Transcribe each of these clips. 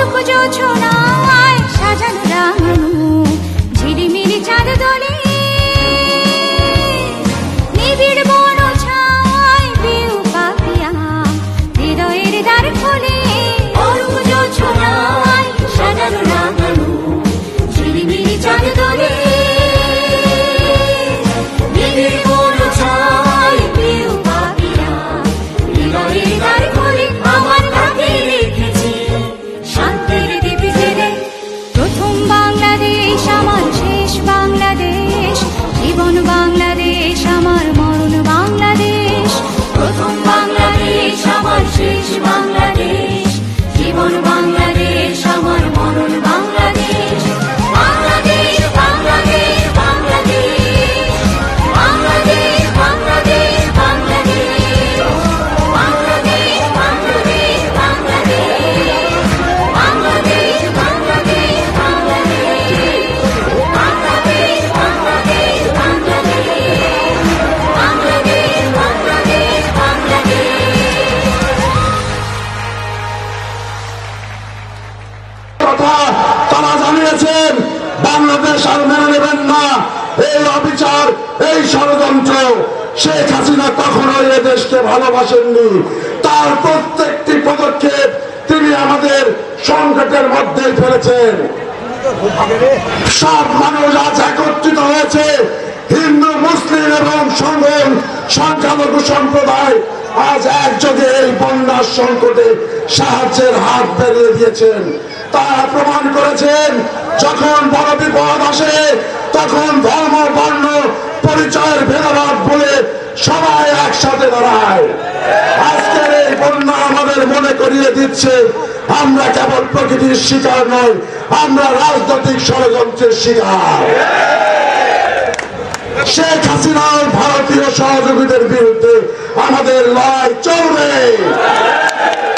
অরূপ জোছনায় সাজানো রাঙানো ঝিলিমিলি চাঁদ দোলে নিবিড় বন ছায় পিউ পাপিয়া হৃদয়ের দ্বার খোলে অরূপ জোছনায় সাজানো রাঙানো ঝিলিমিলি চাঁদ দোলে নিবিড় বন ছায় পিউ পাপিয়া হৃদয়ের দ্বার খোলে আমার তাকে রেখেছি শান্তির দ্বীপ জেলে প্রথম বাংলাদেশ আমার শেষ বাংলাদেশ জীবন বাংলাদেশ আমার মরণ বাংলাদেশ প্রথম বাংলাদেশ আমার শেষ বাংলাদেশ জীবন বাংলাদেশ আমার মরণ বাংলাদেশ বাংলাদেশ বাংলাদেশ বাংলাদেশ বাংলাদেশ বাংলাদেশ বাংলাদেশ বাংলাদেশ বাংলাদেশ বাংলাদেশ বাংলাদেশ বাংলাদেশ বাংলাদেশ বাংলাদেশ বাংলাদেশ কথা তারা জানিয়েছেন বাংলাদেশ আর মেনে নেবেন না এই অবিচার, এই ষড়যন্ত্র। শেখ হাসিনা কখনোই এ দেশকে ভালোবাসেননি। তার প্রত্যেকটি পদক্ষেপ তিনি আমাদের সংকটের মধ্যেই ফেলেছেন। সব মানুষ আজ একত্রিত হয়েছে। হিন্দু, মুসলিম এবং সংখ্যালঘু সম্প্রদায় আজ একযোগে এই বন্যার সংকটে সাহায্যের হাত বেরিয়ে দিয়েছেন। তারা প্রমাণ করেছেন যখন বড় বিপদ আসে তখন ধর্ম, বর্ণ, পরিচয়ের ভেদাভেদ বলে সবাই একসাথে দাঁড়ায়। আজকের এই বন্যা আমাদের মনে করিয়ে দিচ্ছে আমরা কেবল প্রকৃতির শিকার নয়, আমরা রাজনৈতিক ষড়যন্ত্রের শিকার। শেখ হাসিনার ভারতীয় সহযোগীদের বিরুদ্ধে আমাদের লড়াই চলবে,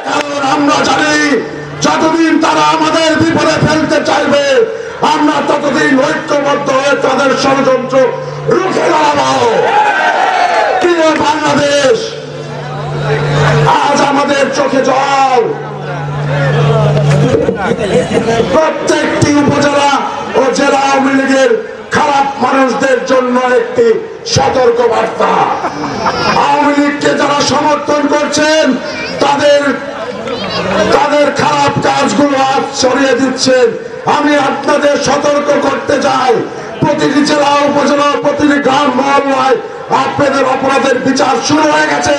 কারণ আমরা জানি যতদিন তারা আমাদের বিপদে ফেলতে চাইবে আমরা ততদিন ঐক্যবদ্ধ হয়ে তাদের ষড়যন্ত্র রুখে দাঁড়াবো। প্রিয় বাংলাদেশ, আজ আমাদের চোখে জল। প্রত্যেকটি উপজেলা ও জেলা আওয়ামী লীগের খারাপ মানুষদের জন্য একটি সতর্ক বার্তা। আওয়ামী লীগকে যারা সমর্থন করছেন তাদের খারাপ কাজগুলো আজ ছড়িয়ে দিচ্ছেন। আমি আপনাদের সতর্ক করতে চাই, প্রতিটি জেলা, উপজেলা, প্রতিটি গ্রাম, মহল্লায় আপনাদের অপরাধের বিচার শুরু হয়ে গেছে।